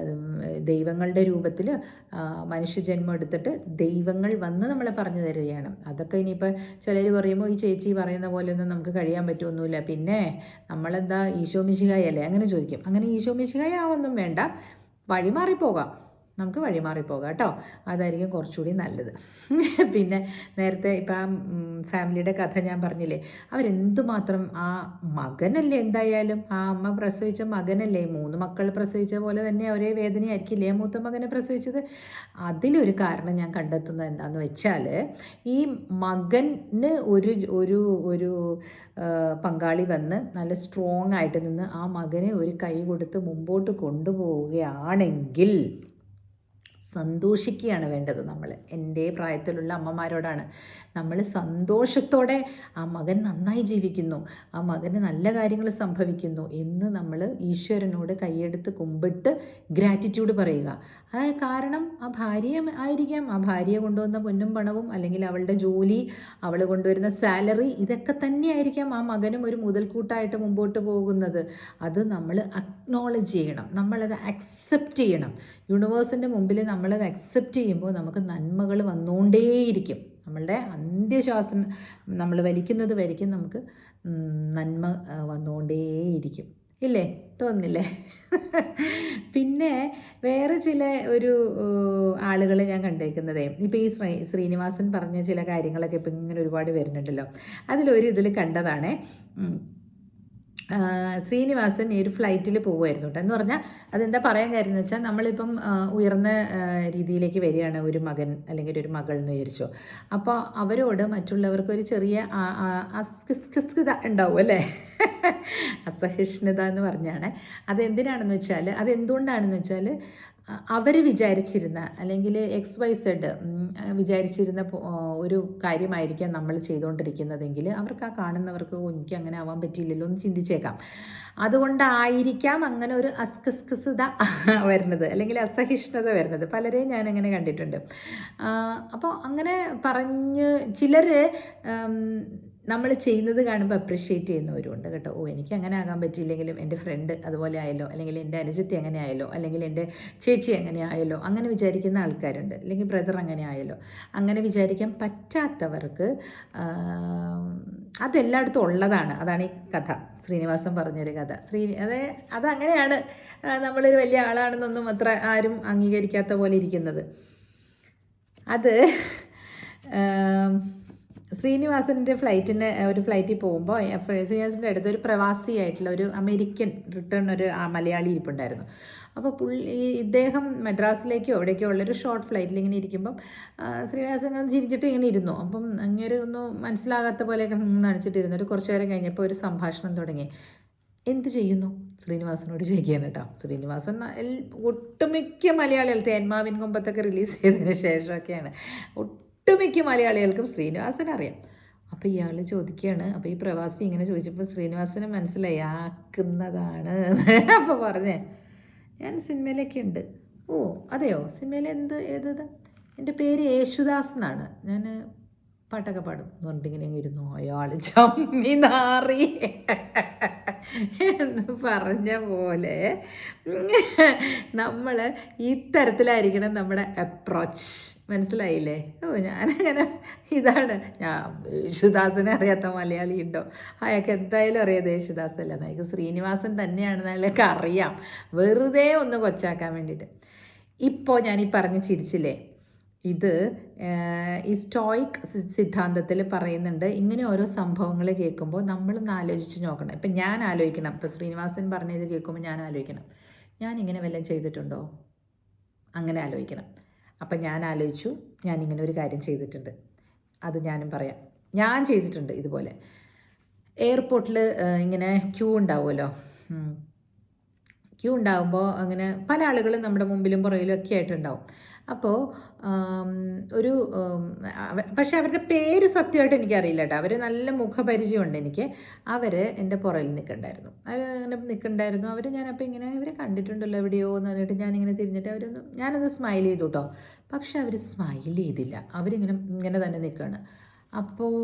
ദൈവങ്ങളുടെ രൂപത്തിൽ മനുഷ്യജന്മം എടുത്തിട്ട് ദൈവങ്ങൾ വന്ന് നമ്മളെ പറഞ്ഞു തരികയാണ്. അതൊക്കെ ഇനിയിപ്പോൾ ചിലർ പറയുമ്പോൾ ഈ ചേച്ചി പറയുന്ന പോലെയൊന്നും നമുക്ക് കഴിയാൻ പറ്റുമൊന്നുമില്ല, പിന്നെ നമ്മളെന്താ ഈശോ മിശിഹായല്ലേ അങ്ങനെ ചോദിക്കും. അങ്ങനെ ഈശോ മിശിഹായ ആവൊന്നും വേണ്ട, വഴിമാറിപ്പോകാം, നമുക്ക് വഴിമാറിപ്പോകാം കേട്ടോ. അതായിരിക്കും കുറച്ചുകൂടി നല്ലത്. പിന്നെ നേരത്തെ ഇപ്പം ഫാമിലിയുടെ കഥ ഞാൻ പറഞ്ഞില്ലേ, അവരെന്തുമാത്രം ആ മകനല്ലേ, എന്തായാലും ആ അമ്മ പ്രസവിച്ച മകനല്ലേ, 3 മക്കൾ പ്രസവിച്ച പോലെ തന്നെ ഒരേ വേദനയായിരിക്കില്ലേ മൂത്ത മകനെ പ്രസവിച്ചത്. അതിലൊരു കാരണം ഞാൻ കണ്ടെത്തുന്നത് എന്താണെന്ന് വെച്ചാൽ, ഈ മകന് ഒരു പങ്കാളി വന്ന് നല്ല സ്ട്രോങ് ആയിട്ട് നിന്ന് ആ മകനെ ഒരു കൈ കൊടുത്ത് മുമ്പോട്ട് കൊണ്ടുപോവുകയാണെങ്കിൽ സന്തോഷിക്കുകയാണ് വേണ്ടത്. നമ്മൾ എൻ്റെ പ്രായത്തിലുള്ള അമ്മമാരോടാണ്, നമ്മൾ സന്തോഷത്തോടെ ആ മകൻ നന്നായി ജീവിക്കുന്നു, ആ മകന് നല്ല കാര്യങ്ങൾ സംഭവിക്കുന്നു എന്ന് നമ്മൾ ഈശ്വരനോട് കൈയെടുത്ത് കുമ്പിട്ട് ഗ്രാറ്റിറ്റ്യൂഡ് പറയുക. കാരണം ആ ഭാര്യ ആയിരിക്കാം, ആ ഭാര്യ കൊണ്ടുവന്ന പൊന്നും പണവും, അല്ലെങ്കിൽ അവളുടെ ജോലി, അവൾ കൊണ്ടുവരുന്ന സാലറി, ഇതൊക്കെ തന്നെയായിരിക്കാം ആ മകനും ഒരു മുതൽക്കൂട്ടായിട്ട് മുമ്പോട്ട് പോകുന്നത്. അത് നമ്മൾ അക്നോളജ് ചെയ്യണം, നമ്മളത് അക്സെപ്റ്റ് ചെയ്യണം. യൂണിവേഴ്സിൻ്റെ മുമ്പിൽ നമ്മളത് അക്സെപ്റ്റ് ചെയ്യുമ്പോൾ നമുക്ക് നന്മകൾ വന്നുകൊണ്ടേയിരിക്കും. നമ്മളുടെ അന്ത്യശ്വാസം നമ്മൾ വലിക്കുന്നത് വരയ്ക്കും നമുക്ക് നന്മ വന്നുകൊണ്ടേയിരിക്കും. ഇല്ലേ? തോന്നുന്നില്ലേ? പിന്നെ വേറെ ചില ഒരു ആളുകളെ ഞാൻ കണ്ടേക്കുന്നതേ, ഇപ്പോൾ ഈ ശ്രീനിവാസൻ പറഞ്ഞ ചില കാര്യങ്ങളൊക്കെ ഇപ്പം ഇങ്ങനെ ഒരുപാട് വരുന്നുണ്ടല്ലോ. അതിലൊരു ഇതിൽ കണ്ടതാണേ, ശ്രീനിവാസൻ ഈ ഒരു ഫ്ലൈറ്റിൽ പോകുമായിരുന്നു കേട്ടോ. എന്ന് പറഞ്ഞാൽ അതെന്താ പറയാൻ കാര്യം എന്ന് വെച്ചാൽ, നമ്മളിപ്പം ഉയർന്ന രീതിയിലേക്ക് വരികയാണ് ഒരു മകൻ അല്ലെങ്കിൽ ഒരു മകൾ എന്ന് വിചാരിച്ചോ. അപ്പോൾ അവരോട് മറ്റുള്ളവർക്ക് ഒരു ചെറിയ അസ്കിസ്കിസ്കിത ഉണ്ടാവും അല്ലേ, അസഹിഷ്ണുത എന്ന് പറഞ്ഞാണ്. അതെന്തിനാണെന്ന് വെച്ചാൽ, അതെന്തുകൊണ്ടാണെന്ന് വെച്ചാൽ, അവർ വിചാരിച്ചിരുന്ന അല്ലെങ്കിൽ XYZ വിചാരിച്ചിരുന്ന ഒരു കാര്യമായിരിക്കാം നമ്മൾ ചെയ്തുകൊണ്ടിരിക്കുന്നതെങ്കിൽ അവർക്ക് ആ കാണുന്നവർക്ക് എനിക്ക് അങ്ങനെ ആവാൻ പറ്റിയില്ലല്ലോ എന്ന് ചിന്തിച്ചേക്കാം. അതുകൊണ്ടായിരിക്കാം അങ്ങനെ ഒരു അസ്കസ്കസ്ത വരുന്നത് അല്ലെങ്കിൽ അസഹിഷ്ണുത വരുന്നത്. പലരെയും ഞാനങ്ങനെ കണ്ടിട്ടുണ്ട്. അപ്പോൾ അങ്ങനെ പറഞ്ഞ് ചിലർ നമ്മൾ ചെയ്യുന്നത് കാണുമ്പോൾ അപ്രിഷ്യേറ്റ് ചെയ്യുന്നവരുണ്ട് കേട്ടോ. എനിക്ക് അങ്ങനെ ആകാൻ പറ്റിയില്ലെങ്കിലും എൻ്റെ ഫ്രണ്ട് അതുപോലെ ആയല്ലോ, അല്ലെങ്കിൽ എൻ്റെ അനുജത്തി അങ്ങനെ ആയല്ലോ, അല്ലെങ്കിൽ എൻ്റെ ചേച്ചി അങ്ങനെ ആയല്ലോ, അങ്ങനെ വിചാരിക്കുന്ന ആൾക്കാരുണ്ട്. അല്ലെങ്കിൽ ബ്രദർ അങ്ങനെ ആയല്ലോ. അങ്ങനെ വിചാരിക്കാൻ പറ്റാത്തവർക്ക് അതെല്ലായിടത്തും ഉള്ളതാണ്. അതാണ് ഈ കഥ, ശ്രീനിവാസൻ പറഞ്ഞൊരു കഥ. അതങ്ങനെയാണ്. നമ്മളൊരു വലിയ ആളാണെന്നൊന്നും അത്ര ആരും അംഗീകരിക്കാത്ത പോലെ ഇരിക്കുന്നത്. അത് ശ്രീനിവാസൻ്റെ ഫ്ലൈറ്റിൽ പോകുമ്പോൾ ശ്രീനിവാസൻ്റെ അടുത്ത് ഒരു പ്രവാസിയായിട്ടുള്ള ഒരു അമേരിക്കൻ റിട്ടേൺ ഒരു മലയാളി ഇരിപ്പുണ്ടായിരുന്നു. അപ്പോൾ ഇദ്ദേഹം മദ്രാസിലേക്കോ എവിടേക്കോ ഉള്ളൊരു ഷോർട്ട് ഫ്ലൈറ്റിൽ ഇങ്ങനെ ഇരിക്കുമ്പം ശ്രീനിവാസൻ അങ്ങനെ ചിരിച്ചിട്ട് ഇങ്ങനെ ഇരുന്നു. അപ്പം അങ്ങനെ ഒന്നും മനസ്സിലാകാത്ത പോലെയൊക്കെ നടിച്ചിട്ടിരുന്നു. ഒരു കുറച്ച് നേരം കഴിഞ്ഞപ്പോൾ ഒരു സംഭാഷണം തുടങ്ങി. എന്ത് ചെയ്യുന്നു ശ്രീനിവാസനോട് ചോദിക്കുകയാണ് കേട്ടോ. ശ്രീനിവാസൻ ഒട്ടുമിക്ക മലയാളികൾ തേന്മാവിൻ കൊമ്പത്തൊക്കെ റിലീസ് ചെയ്തതിന് ശേഷമൊക്കെയാണ് ഒട്ടുമിക്ക മലയാളികൾക്കും ശ്രീനിവാസനെ അറിയാം. അപ്പോൾ ഇയാൾ ചോദിക്കുകയാണ്. അപ്പോൾ ഈ പ്രവാസി ഇങ്ങനെ ചോദിച്ചപ്പോൾ ശ്രീനിവാസന് മനസ്സിലായി ആക്കുന്നതാണ്. അപ്പോൾ പറഞ്ഞേ, ഞാൻ സിനിമയിലൊക്കെ ഉണ്ട്. ഓ അതെയോ, സിനിമയിൽ ഏത്? എൻ്റെ പേര് യേശുദാസ് എന്നാണ്, ഞാൻ പാട്ടൊക്കെ പാടും എന്ന് പറഞ്ഞിട്ടിങ്ങനെ ഇരുന്നു. അയാൾ ചമ്മി നാറി എന്ന് പറഞ്ഞ പോലെ നമ്മൾ ഈ തരത്തിലായിരിക്കണം നമ്മുടെ അപ്രോച്ച്. മനസ്സിലായില്ലേ? ഞാനങ്ങനെ ഇതാണ്. യേശുദാസിനെ അറിയാത്ത മലയാളി ഉണ്ടോ? അയാൾക്ക് എന്തായാലും അറിയാം യേശുദാസ് അല്ല, അയാൾക്ക് ശ്രീനിവാസൻ തന്നെയാണെന്ന് അയാൾക്ക് അറിയാം. വെറുതെ ഒന്ന് കൊച്ചാക്കാൻ വേണ്ടിയിട്ട്. ഇപ്പോൾ ഞാനീ പറഞ്ഞ് ചിരിച്ചില്ലേ, ഇത് ഈ സ്റ്റോയിക് സിദ്ധാന്തത്തിൽ പറയുന്നുണ്ട്. ഇങ്ങനെ ഓരോ സംഭവങ്ങൾ കേൾക്കുമ്പോൾ നമ്മളൊന്ന് ആലോചിച്ച് നോക്കണം. ഇപ്പം ഞാൻ ആലോചിക്കണം, ഇപ്പം ശ്രീനിവാസൻ പറഞ്ഞത് കേൾക്കുമ്പോൾ ഞാൻ ആലോചിക്കണം, ഞാനിങ്ങനെ വല്ലതും ചെയ്തിട്ടുണ്ടോ? അങ്ങനെ ആലോചിക്കണം. അപ്പം ഞാൻ ആലോചിച്ചു, ഞാനിങ്ങനെ ഒരു കാര്യം ചെയ്തിട്ടുണ്ട്. അത് ഞാനും പറയാം. ഞാൻ ചെയ്തിട്ടുണ്ട് ഇതുപോലെ. എയർപോർട്ടിൽ ഇങ്ങനെ ക്യൂ ഉണ്ടാവുമല്ലോ. ക്യൂ ഉണ്ടാകുമ്പോൾ അങ്ങനെ പല ആളുകളും നമ്മുടെ മുമ്പിലും പുറകിലും ഒക്കെ ആയിട്ടുണ്ടാവും. അപ്പോൾ പക്ഷേ അവരുടെ പേര് സത്യമായിട്ട് എനിക്കറിയില്ല കേട്ടോ. അവർ നല്ല മുഖപരിചയമുണ്ട് എനിക്ക്. അവർ എൻ്റെ പുറകിൽ നിൽക്കണ്ടായിരുന്നു. അവർ അങ്ങനെ നിൽക്കണ്ടായിരുന്നു. ഞാനപ്പോൾ ഇങ്ങനെ ഇവരെ കണ്ടിട്ടുണ്ടല്ലോ എവിടെയോ എന്ന് പറഞ്ഞിട്ട് ഞാനിങ്ങനെ തിരിഞ്ഞിട്ട് ഞാനത് സ്മൈൽ ചെയ്തു കേട്ടോ. പക്ഷെ അവർ സ്മൈൽ ചെയ്തില്ല. ഇങ്ങനെ തന്നെ നിൽക്കുകയാണ്. അപ്പോൾ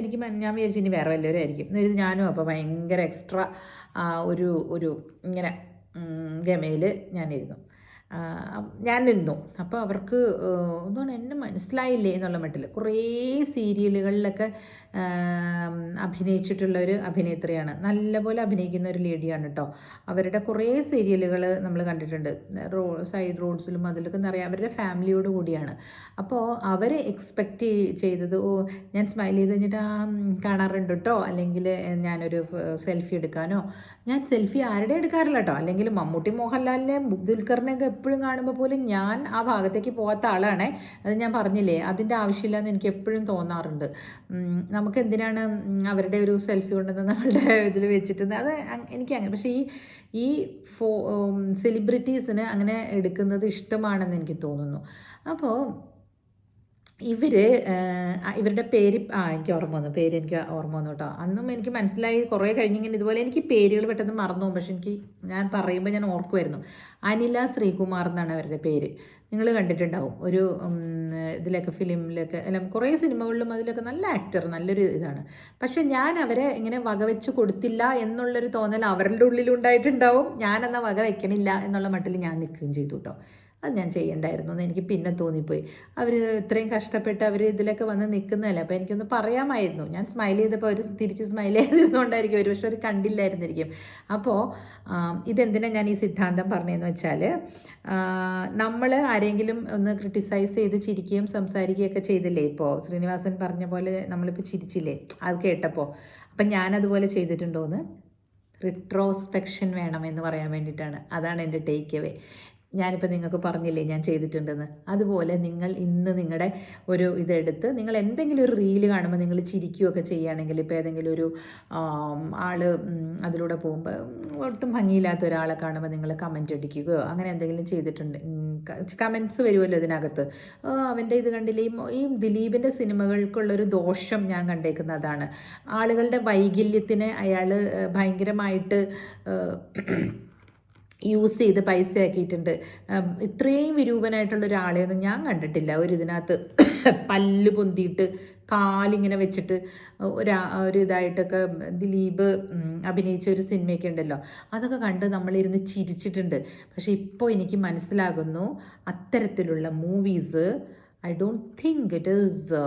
എനിക്ക് ഞാൻ വിചാരിച്ചു ഇനി വേറെ വല്ലവരും ആയിരിക്കും. ഇത് ഞാനും അപ്പോൾ ഭയങ്കര എക്സ്ട്രാ ഒരു ഇങ്ങനെ ഗമയിൽ ഞാനിരുന്നു. ഞാൻ നിന്നു. അപ്പോൾ അവർക്ക് എന്താണ് എന്നെ മനസ്സിലായില്ലേ എന്നുള്ള മട്ടിൽ. കുറേ സീരിയലുകളിലൊക്കെ അഭിനയിച്ചിട്ടുള്ളൊരു അഭിനേത്രിയാണ്. നല്ലപോലെ അഭിനയിക്കുന്ന ഒരു ലേഡിയാണ് കേട്ടോ. അവരുടെ കുറേ സീരിയലുകൾ നമ്മൾ കണ്ടിട്ടുണ്ട്. സൈഡ് റോഡ്സിലും അതിലൊക്കെ നിറയെ അവരുടെ ഫാമിലിയോട് കൂടിയാണ്. അപ്പോൾ അവർ എക്സ്പെക്റ്റ് ചെയ്തത് ഞാൻ സ്മൈൽ ചെയ്ത് കഴിഞ്ഞിട്ട് കാണാറുണ്ട് കേട്ടോ, അല്ലെങ്കിൽ ഞാനൊരു സെൽഫി എടുക്കാനോ. ഞാൻ സെൽഫി ആരുടെ എടുക്കാറില്ല കേട്ടോ. അല്ലെങ്കിൽ മമ്മൂട്ടി മോഹൻലാലിനെയും ദുൽഖറിനെയൊക്കെ എപ്പോഴും കാണുമ്പോൾ പോലും ഞാൻ ആ ഭാഗത്തേക്ക് പോകാത്ത ആളാണേ. അത് ഞാൻ പറഞ്ഞില്ലേ, അതിൻ്റെ ആവശ്യമില്ലെന്ന് എനിക്ക് എപ്പോഴും തോന്നാറുണ്ട്. നമുക്ക് എന്തിനാണ് അവരുടെ ഒരു സെൽഫി കൊണ്ടുവന്ന് നമ്മളുടെ ഇതിൽ വെച്ചിട്ട് അത് എനിക്ക് അങ്ങനെ. പക്ഷേ ഈ സെലിബ്രിറ്റീസിന് അങ്ങനെ എടുക്കുന്നത് ഇഷ്ടമാണെന്ന് എനിക്ക് തോന്നുന്നു. അപ്പോൾ ഇവരുടെ പേര് എനിക്ക് ഓർമ്മ വന്നു കേട്ടോ. അന്നും എനിക്ക് മനസ്സിലായി കുറേ കഴിഞ്ഞിങ്ങനെ ഇതുപോലെ എനിക്ക് പേരുകൾ പെട്ടെന്ന് മറന്നു പോകും. പക്ഷെ ഞാൻ പറയുമ്പോൾ ഞാൻ ഓർക്കുമായിരുന്നു. അനില ശ്രീകുമാർ എന്നാണ് അവരുടെ പേര്. നിങ്ങൾ കണ്ടിട്ടുണ്ടാവും. ഒരു ഇതിലൊക്കെ ഫിലിമിലൊക്കെ എല്ലാം കുറേ സിനിമകളിലും അതിലൊക്കെ നല്ല ആക്ടർ, നല്ലൊരു ഇതാണ്. പക്ഷെ ഞാൻ അവരെ ഇങ്ങനെ വകവെച്ച് കൊടുത്തില്ല എന്നുള്ളൊരു തോന്നൽ അവരുടെ ഉള്ളിലുണ്ടായിട്ടുണ്ടാവും. ഞാനെന്നാൽ വക വെക്കണില്ല എന്നുള്ള മട്ടിൽ ഞാൻ നിൽക്കുകയും ചെയ്തു കേട്ടോ. അത് ഞാൻ ചെയ്യണ്ടായിരുന്നു എന്ന് എനിക്ക് പിന്നെ തോന്നിപ്പോയി. അവർ ഇത്രയും കഷ്ടപ്പെട്ട് അവർ ഇതിലൊക്കെ വന്ന് നിൽക്കുന്നതല്ലേ, അപ്പോൾ എനിക്കൊന്ന് പറയാമായിരുന്നു. ഞാൻ സ്മൈൽ ചെയ്തപ്പോൾ അവർ തിരിച്ച് സ്മൈൽ ചെയ്തിരുന്നുകൊണ്ടായിരിക്കും, ഒരു പക്ഷേ അവർ കണ്ടില്ലായിരുന്നിരിക്കും. അപ്പോൾ ഇതെന്തിനാണ് ഞാൻ ഈ സിദ്ധാന്തം പറഞ്ഞതെന്ന് വെച്ചാൽ, നമ്മൾ ആരെങ്കിലും ഒന്ന് ക്രിട്ടിസൈസ് ചെയ്ത് ചിരിക്കുകയും സംസാരിക്കുകയൊക്കെ ചെയ്തില്ലേ, ഇപ്പോൾ ശ്രീനിവാസൻ പറഞ്ഞ പോലെ നമ്മളിപ്പോൾ ചിരിച്ചില്ലേ അത് കേട്ടപ്പോൾ. അപ്പം ഞാനതുപോലെ ചെയ്തിട്ടുണ്ടോയെന്ന് റിട്രോസ്പെക്ഷൻ വേണമെന്ന് പറയാൻ വേണ്ടിയിട്ടാണ്. അതാണ് എൻ്റെ ടേക്ക് അവേ. ഞാനിപ്പോൾ നിങ്ങൾക്ക് പറഞ്ഞില്ലേ ഞാൻ ചെയ്തിട്ടുണ്ടെന്ന്. അതുപോലെ നിങ്ങൾ ഇന്ന് നിങ്ങളുടെ ഒരു ഇതെടുത്ത് നിങ്ങൾ എന്തെങ്കിലും ഒരു റീല് കാണുമ്പോൾ നിങ്ങൾ ചിരിക്കുകയൊക്കെ ചെയ്യുകയാണെങ്കിൽ, ഇപ്പോൾ ഏതെങ്കിലും ഒരു ആൾ അതിലൂടെ പോകുമ്പോൾ ഒട്ടും ഭംഗിയില്ലാത്ത ഒരാളെ കാണുമ്പോൾ നിങ്ങൾ കമൻറ്റ് അടിക്കുകയോ അങ്ങനെ എന്തെങ്കിലും ചെയ്തിട്ടുണ്ട്, കമൻറ്റ്സ് വരുമല്ലോ ഇതിനകത്ത്, അവൻ്റെ ഇത് കണ്ടില്ലേ. ഈ ദിലീപിൻ്റെ സിനിമകൾക്കുള്ളൊരു ദോഷം ഞാൻ കണ്ടേക്കുന്നത് അതാണ്. ആളുകളുടെ വൈകല്യത്തിന് അയാൾ ഭയങ്കരമായിട്ട് യൂസ് ചെയ്ത് പൈസ ആക്കിയിട്ടുണ്ട്. ഇത്രയും വിരൂപനായിട്ടുള്ള ഒരാളെയൊന്നും ഞാൻ കണ്ടിട്ടില്ല. ഒരു ഇതിനകത്ത് പല്ല് പൊന്തിയിട്ട് കാലിങ്ങനെ വെച്ചിട്ട് ഒരു ഇതായിട്ടൊക്കെ ദിലീപ് അഭിനയിച്ച ഒരു സിനിമയൊക്കെ ഉണ്ടല്ലോ, അതൊക്കെ കണ്ട് നമ്മളിരുന്ന് ചിരിച്ചിട്ടുണ്ട്. പക്ഷേ ഇപ്പോൾ എനിക്ക് മനസ്സിലാകുന്നു, അത്തരത്തിലുള്ള movies I don't think it is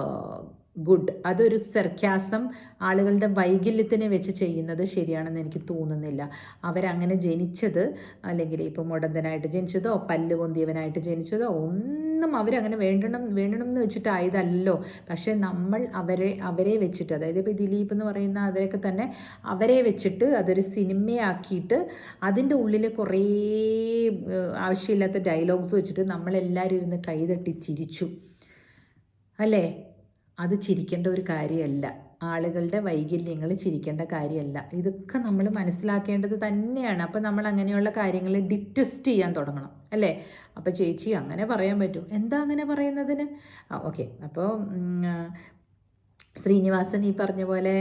good. അതൊരു സർക്യാസം ആളുകളുടെ വൈകല്യത്തിനെ വെച്ച് ചെയ്യുന്നത് ശരിയാണെന്ന് എനിക്ക് തോന്നുന്നില്ല. അവരങ്ങനെ ജനിച്ചത്, അല്ലെങ്കിൽ ഇപ്പോൾ മുടന്തനായിട്ട് ജനിച്ചതോ പല്ല് പൊന്തിയവനായിട്ട് ജനിച്ചതോ ഒന്നും അവരങ്ങനെ വേണ്ടണം എന്ന് വെച്ചിട്ടായതല്ലോ. പക്ഷേ നമ്മൾ അവരെ വെച്ചിട്ട്, അതായത് ഇപ്പോൾ ദിലീപ് എന്ന് പറയുന്ന അവരൊക്കെ തന്നെ അവരെ വെച്ചിട്ട് അതൊരു സിനിമയാക്കിയിട്ട് അതിൻ്റെ ഉള്ളിൽ കുറേ ആവശ്യമില്ലാത്ത ഡയലോഗ്സ് വെച്ചിട്ട് നമ്മളെല്ലാവരും ഇരുന്ന് കൈതട്ടി ചിരിച്ചു അല്ലേ. അത് ചിരിക്കേണ്ട ഒരു കാര്യമല്ല. ആളുകളുടെ വൈകല്യങ്ങൾ ചിരിക്കേണ്ട കാര്യമല്ല. ഇതൊക്കെ നമ്മൾ മനസ്സിലാക്കേണ്ടത് തന്നെയാണ്. അപ്പോൾ നമ്മൾ അങ്ങനെയുള്ള കാര്യങ്ങൾ ഡിറ്റസ്റ്റ് ചെയ്യാൻ തുടങ്ങണം അല്ലേ. അപ്പോൾ ചേച്ചി അങ്ങനെ പറയാൻ പറ്റും, എന്താ അങ്ങനെ പറയുന്നതിന്? ഓക്കെ. അപ്പോൾ ശ്രീനിവാസൻ ഈ പറഞ്ഞ പോലെ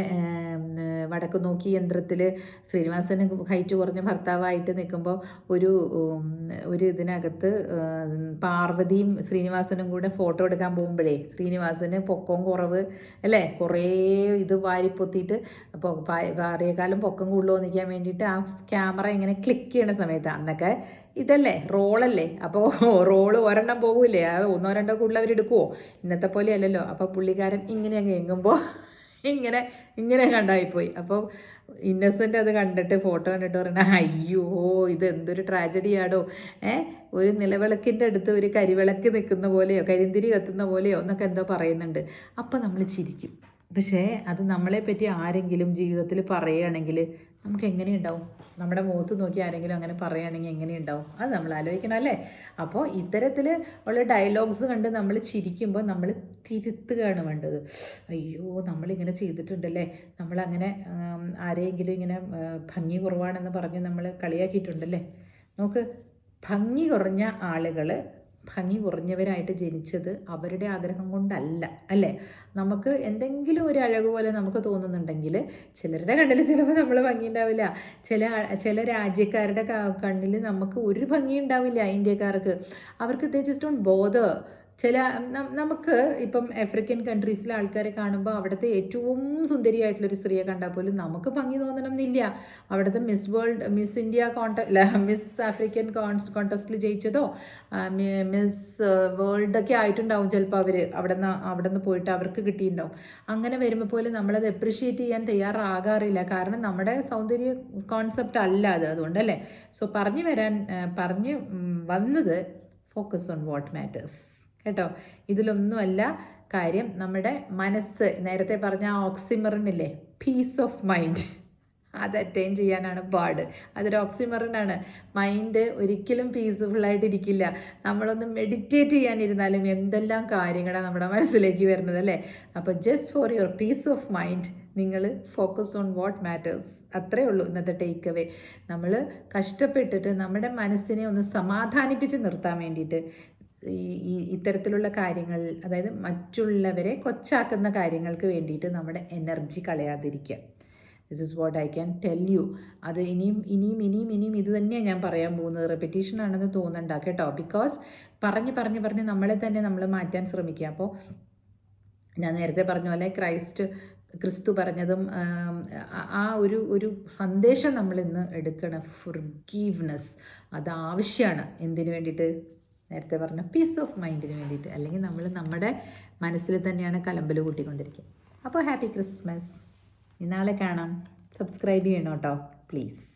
വടക്ക് നോക്കി യന്ത്രത്തിൽ ശ്രീനിവാസന് ഹൈറ്റ് കുറഞ്ഞ ഭർത്താവായിട്ട് നിൽക്കുമ്പോൾ ഒരു ഇതിനകത്ത് പാർവതിയും ശ്രീനിവാസനും കൂടെ ഫോട്ടോ എടുക്കാൻ പോകുമ്പോഴേ ശ്രീനിവാസന് പൊക്കവും കുറവ് അല്ലേ, കുറേ ഇത് വാരിപ്പൊത്തിയിട്ട് അപ്പോൾ ഭാര്യയെക്കാളും പൊക്കം കൂടുതലോ നിൽക്കാൻ വേണ്ടിയിട്ട് ആ ക്യാമറ ഇങ്ങനെ ക്ലിക്ക് ചെയ്യണ സമയത്ത്, അന്നൊക്കെ ഇതല്ലേ റോളല്ലേ, അപ്പോൾ റോള് ഒരെണ്ണം പോകില്ലേ, ഒന്നോ രണ്ടോ കൂടുതൽ അവരെടുക്കുമോ, ഇന്നത്തെ പോലെ അല്ലല്ലോ. അപ്പോൾ പുള്ളിക്കാരൻ ഇങ്ങനെ എങ്ങുമ്പോൾ ഇങ്ങനെ കണ്ടായിപ്പോയി. അപ്പോൾ ഇന്നസെൻ്റ് അത് കണ്ടിട്ട് ഫോട്ടോ കണ്ടിട്ട് പറയണ, അയ്യോ ഇത് എന്തൊരു ട്രാജഡിയാടോ, ഒരു നിലവിളക്കിൻ്റെ അടുത്ത് ഒരു കരിവിളക്ക് നിൽക്കുന്ന പോലെയോ കരിന്തിരി കത്തുന്ന പോലെയോ എന്നൊക്കെ എന്തോ പറയുന്നുണ്ട്. അപ്പോൾ നമ്മൾ ചിരിക്കും. പക്ഷേ അത് നമ്മളെ പറ്റി ആരെങ്കിലും ജീവിതത്തിൽ പറയുകയാണെങ്കിൽ നമുക്ക് എങ്ങനെയുണ്ടാവും? നമ്മുടെ മുഖത്ത് നോക്കി ആരെങ്കിലും അങ്ങനെ പറയുകയാണെങ്കിൽ എങ്ങനെയുണ്ടാവും? അത് നമ്മൾ ആലോചിക്കണം അല്ലേ. അപ്പോൾ ഇത്തരത്തിൽ ഉള്ള ഡയലോഗ്സ് കണ്ട് നമ്മൾ ചിരിക്കുമ്പോൾ നമ്മൾ തിരുത്തുകയാണ് വേണ്ടത്. അയ്യോ നമ്മളിങ്ങനെ ചെയ്തിട്ടുണ്ടല്ലേ, നമ്മളങ്ങനെ ആരെങ്കിലും ഇങ്ങനെ ഭംഗി കുറവാണെന്ന് പറഞ്ഞ് നമ്മൾ കളിയാക്കിയിട്ടുണ്ടല്ലേ. നോക്ക്, ഭംഗി കുറഞ്ഞ ആളുകൾ ഭംഗി കുറഞ്ഞവരായിട്ട് ജനിച്ചത് അവരുടെ ആഗ്രഹം കൊണ്ടല്ല അല്ലേ. നമുക്ക് എന്തെങ്കിലും ഒരു അഴക് പോലെ നമുക്ക് തോന്നുന്നുണ്ടെങ്കിൽ ചിലരുടെ കണ്ണിൽ ചിലപ്പോൾ നമ്മൾ ഭംഗി ഉണ്ടാവില്ല. ചില രാജ്യക്കാരുടെ കണ്ണിൽ നമുക്ക് ഒരു ഭംഗി ഉണ്ടാവില്ല. ഇന്ത്യക്കാർക്ക് അവർക്ക് ദേ ജസ്റ്റ് ഡോണ്ട് ബോദർ. നമുക്ക് ഇപ്പം ആഫ്രിക്കൻ കൺട്രീസിലെ ആൾക്കാരെ കാണുമ്പോൾ അവിടുത്തെ ഏറ്റവും സുന്ദരിയായിട്ടുള്ളൊരു സ്ത്രീയെ കണ്ടാൽ പോലും നമുക്ക് ഭംഗി തോന്നണം എന്നില്ല. അവിടുത്തെ മിസ് ഇന്ത്യ മിസ് ആഫ്രിക്കൻ കോൺടെസ്റ്റിൽ ജയിച്ചതോ മിസ് വേൾഡൊക്കെ ആയിട്ടുണ്ടാവും ചിലപ്പോൾ അവർ അവിടെ നിന്ന് പോയിട്ട് അവർക്ക് കിട്ടിയിട്ടുണ്ടാവും. അങ്ങനെ വരുമ്പോൾ പോലും നമ്മളത് അപ്രിഷ്യേറ്റ് ചെയ്യാൻ തയ്യാറാകാറില്ല. കാരണം നമ്മുടെ സൗന്ദര്യ കോൺസെപ്റ്റ് അല്ല അത്. അതുകൊണ്ടല്ലേ. സോ പറഞ്ഞു വന്നത് ഫോക്കസ് ഓൺ വാട്ട് മാറ്റേഴ്സ് കേട്ടോ. ഇതിലൊന്നുമല്ല കാര്യം. നമ്മുടെ മനസ്സ്, നേരത്തെ പറഞ്ഞ ആ ഓക്സിമറിനില്ലേ, പീസ് ഓഫ് മൈൻഡ്, അത് അറ്റൈൻ ചെയ്യാനാണ് പാട്. അതൊരു ഓക്സിമറിനാണ്. മൈൻഡ് ഒരിക്കലും പീസ്ഫുള്ളായിട്ടിരിക്കില്ല. നമ്മളൊന്ന് മെഡിറ്റേറ്റ് ചെയ്യാനിരുന്നാലും എന്തെല്ലാം കാര്യങ്ങളാണ് നമ്മുടെ മനസ്സിലേക്ക് വരുന്നത് അല്ലേ. അപ്പോൾ just for your piece of mind നിങ്ങൾ ഫോക്കസ് ഓൺ വാട്ട് മാറ്റേഴ്സ്. അത്രയേ ഉള്ളൂ ഇന്നത്തെ ടേക്ക് അവേ. നമ്മൾ കഷ്ടപ്പെട്ടിട്ട് നമ്മുടെ മനസ്സിനെ ഒന്ന് സമാധാനിപ്പിച്ച് നിർത്താൻ വേണ്ടിയിട്ട് ഇത്തരത്തിലുള്ള കാര്യങ്ങൾ, അതായത് മറ്റുള്ളവരെ കൊച്ചാക്കുന്ന കാര്യങ്ങൾക്ക് വേണ്ടിയിട്ട് നമ്മുടെ എനർജി കളയാതിരിക്കുക. This is what I can tell you. അത് ഇനിയും ഇത് തന്നെയാണ് ഞാൻ പറയാൻ പോകുന്നത്. റെപ്പിറ്റീഷൻ ആണെന്ന് തോന്നണ്ട കേട്ടോ. ബിക്കോസ് പറഞ്ഞ് നമ്മളെ തന്നെ നമ്മൾ മാറ്റാൻ ശ്രമിക്കുക. അപ്പോൾ ഞാൻ നേരത്തെ പറഞ്ഞ പോലെ ക്രിസ്തു പറഞ്ഞതും ആ ഒരു സന്ദേശം നമ്മളിന്ന് എടുക്കണം. ഫൊർഗീവ്നെസ് അത് ആവശ്യമാണ്. എന്തിനു വേണ്ടിയിട്ട്? നേരത്തെ പറഞ്ഞ പീസ് ഓഫ് മൈൻഡിന് വേണ്ടിയിട്ട്. അല്ലെങ്കിൽ നമ്മൾ നമ്മുടെ മനസ്സിൽ തന്നെയാണ് കലമ്പൽ കൂട്ടിക്കൊണ്ടിരിക്കുക. അപ്പോൾ ഹാപ്പി ക്രിസ്മസ്. നാളെ കാണാം. സബ്സ്ക്രൈബ് ചെയ്യണം കേട്ടോ പ്ലീസ്.